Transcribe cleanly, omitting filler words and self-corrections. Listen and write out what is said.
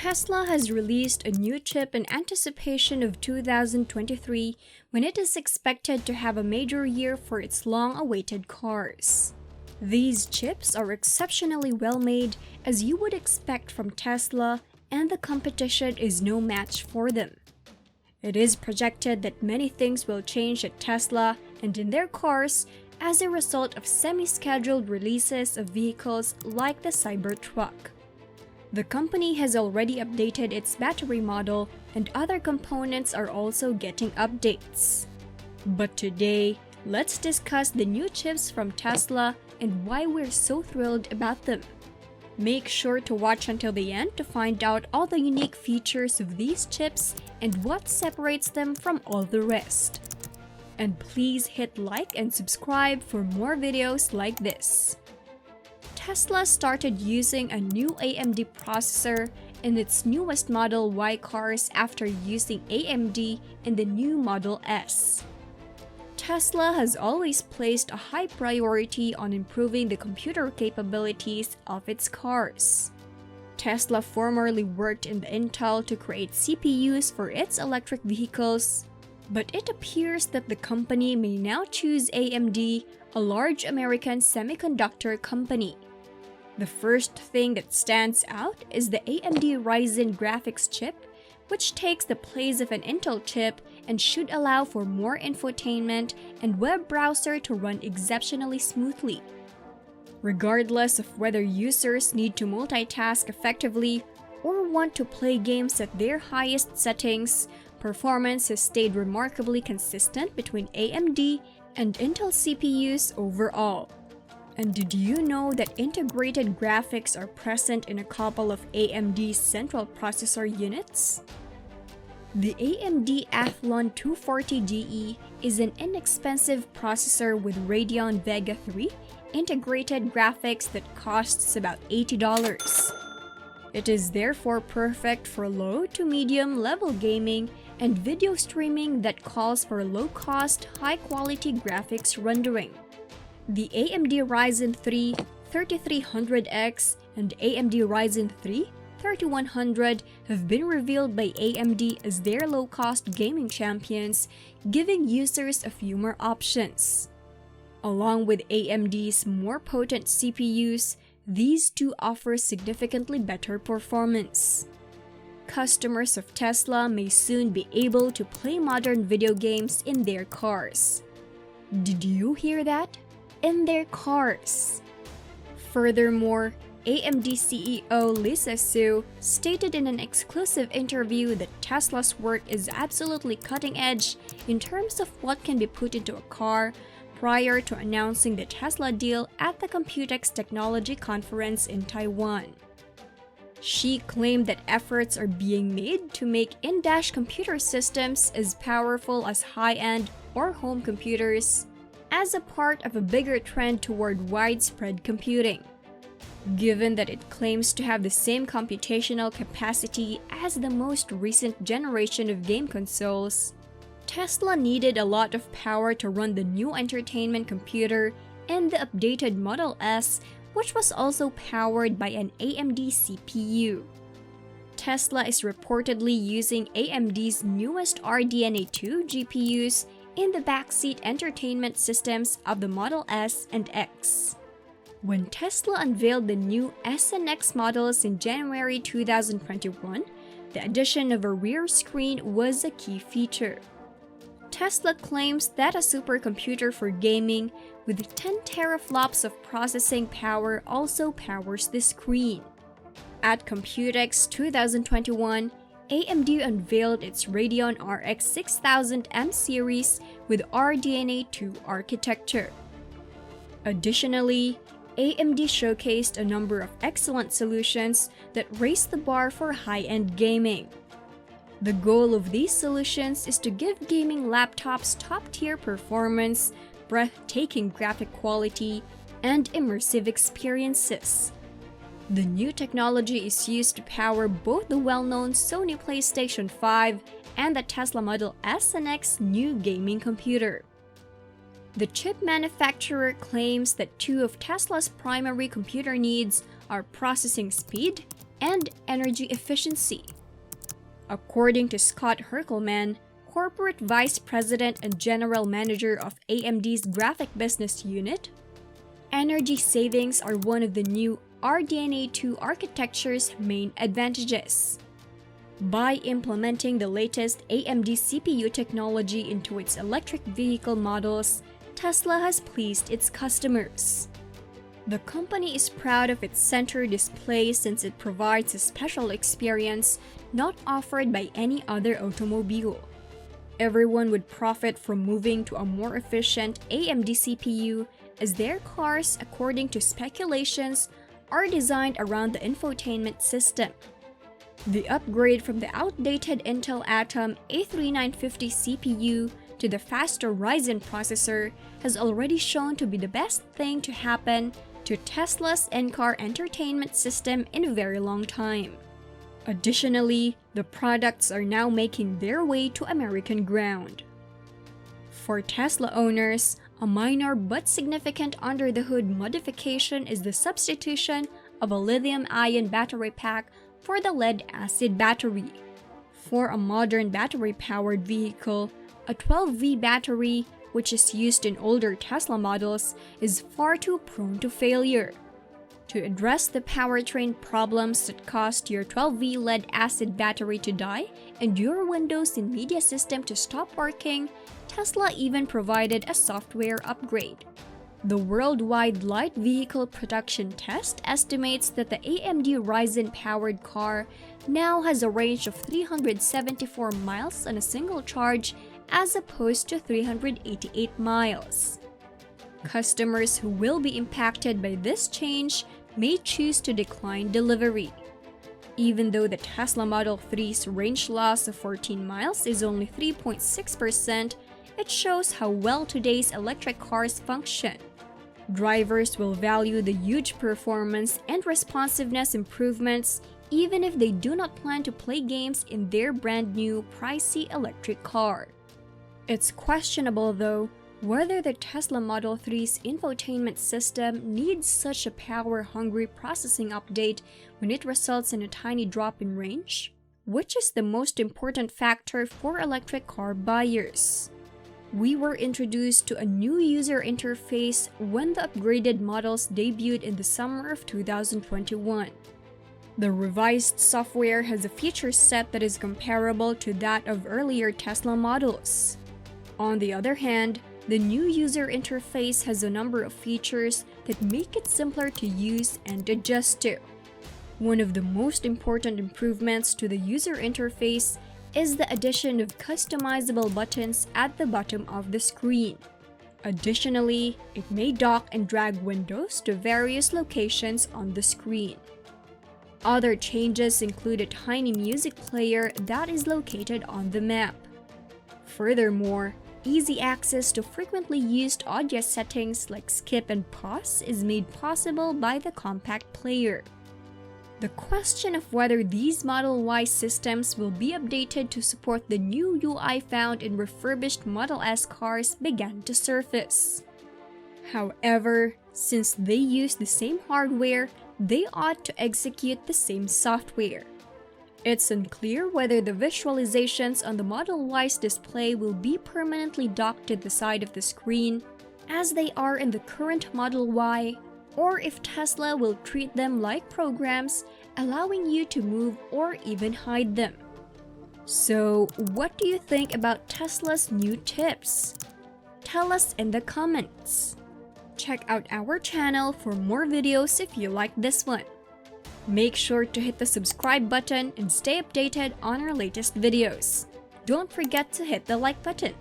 Tesla has released a new chip in anticipation of 2023 when it is expected to have a major year for its long-awaited cars. These chips are exceptionally well made, as you would expect from Tesla, and the competition is no match for them. It is projected that many things will change at Tesla and in their cars as a result of semi-scheduled releases of vehicles like the Cybertruck. The company has already updated its battery model, and other components are also getting updates. But today, let's discuss the new chips from Tesla and why we're so thrilled about them. Make sure to watch until the end to find out all the unique features of these chips and what separates them from all the rest. And please hit like and subscribe for more videos like this. Tesla started using a new AMD processor in its newest Model Y cars after using AMD in the new Model S. Tesla has always placed a high priority on improving the computer capabilities of its cars. Tesla formerly worked in the Intel to create CPUs for its electric vehicles, but it appears that the company may now choose AMD, a large American semiconductor company. The first thing that stands out is the AMD Ryzen graphics chip, which takes the place of an Intel chip and should allow for more infotainment and web browser to run exceptionally smoothly. Regardless of whether users need to multitask effectively or want to play games at their highest settings, performance has stayed remarkably consistent between AMD and Intel CPUs overall. And did you know that integrated graphics are present in a couple of AMD's central processor units? The AMD Athlon 240GE is an inexpensive processor with Radeon Vega 3 integrated graphics that costs about $80. It is therefore perfect for low to medium level gaming and video streaming that calls for low-cost, high-quality graphics rendering. The AMD Ryzen 3 3300X and AMD Ryzen 3 3100 have been revealed by AMD as their low-cost gaming champions, giving users a few more options. Along with AMD's more potent CPUs, these two offer significantly better performance. Customers of Tesla may soon be able to play modern video games in their cars. Did you hear that? In their cars. Furthermore, AMD CEO Lisa Su stated in an exclusive interview that Tesla's work is absolutely cutting edge in terms of what can be put into a car prior to announcing the Tesla deal at the Computex Technology Conference in Taiwan. She claimed that efforts are being made to make in-dash computer systems as powerful as high-end or home computers, as a part of a bigger trend toward widespread computing. Given that it claims to have the same computational capacity as the most recent generation of game consoles, Tesla needed a lot of power to run the new entertainment computer and the updated Model S, which was also powered by an AMD CPU. Tesla is reportedly using AMD's newest RDNA 2 GPUs in the backseat entertainment systems of the Model S and X. When Tesla unveiled the new S and X models in January 2021, the addition of a rear screen was a key feature. Tesla claims that a supercomputer for gaming with 10 teraflops of processing power also powers the screen. At Computex 2021, AMD unveiled its Radeon RX 6000M series with RDNA 2 architecture. Additionally, AMD showcased a number of excellent solutions that raise the bar for high-end gaming. The goal of these solutions is to give gaming laptops top-tier performance, breathtaking graphic quality, and immersive experiences. The new technology is used to power both the well-known Sony PlayStation 5 and the Tesla Model S and X new gaming computer. The chip manufacturer claims that two of Tesla's primary computer needs are processing speed and energy efficiency. According to Scott Herkelman, Corporate Vice President and General Manager of AMD's Graphic Business Unit, energy savings are one of the new RDNA 2 architecture's main advantages. By implementing the latest AMD CPU technology into its electric vehicle models, Tesla has pleased its customers. The company is proud of its center display since it provides a special experience not offered by any other automobile. Everyone would profit from moving to a more efficient AMD CPU, as their cars, according to speculations, are designed around the infotainment system. The upgrade from the outdated Intel Atom A3950 CPU to the faster Ryzen processor has already shown to be the best thing to happen to Tesla's in-car entertainment system in a very long time. Additionally, the products are now making their way to American ground. For Tesla owners, a minor but significant under-the-hood modification is the substitution of a lithium-ion battery pack for the lead-acid battery. For a modern battery-powered vehicle, a 12V battery, which is used in older Tesla models, is far too prone to failure. To address the powertrain problems that caused your 12V lead-acid battery to die and your Windows and media system to stop working, Tesla even provided a software upgrade. The Worldwide Light Vehicle Production Test estimates that the AMD Ryzen-powered car now has a range of 374 miles on a single charge as opposed to 388 miles. Customers who will be impacted by this change may choose to decline delivery. Even though the Tesla Model 3's range loss of 14 miles is only 3.6%, it shows how well today's electric cars function. Drivers will value the huge performance and responsiveness improvements even if they do not plan to play games in their brand new, pricey electric car. It's questionable, though, whether the Tesla Model 3's infotainment system needs such a power-hungry processing update when it results in a tiny drop in range, which is the most important factor for electric car buyers. We were introduced to a new user interface when the upgraded models debuted in the summer of 2021. The revised software has a feature set that is comparable to that of earlier Tesla models. On the other hand, the new user interface has a number of features that make it simpler to use and adjust to. One of the most important improvements to the user interface is the addition of customizable buttons at the bottom of the screen. Additionally, it may dock and drag windows to various locations on the screen. Other changes include a tiny music player that is located on the map. Furthermore, easy access to frequently used audio settings like skip and pause is made possible by the compact player. The question of whether these Model Y systems will be updated to support the new UI found in refurbished Model S cars began to surface. However, since they use the same hardware, they ought to execute the same software. It's unclear whether the visualizations on the Model Y's display will be permanently docked to the side of the screen, as they are in the current Model Y, or if Tesla will treat them like programs, allowing you to move or even hide them. So, what do you think about Tesla's new tips? Tell us in the comments. Check out our channel for more videos if you like this one. Make sure to hit the subscribe button and stay updated on our latest videos. Don't forget to hit the like button.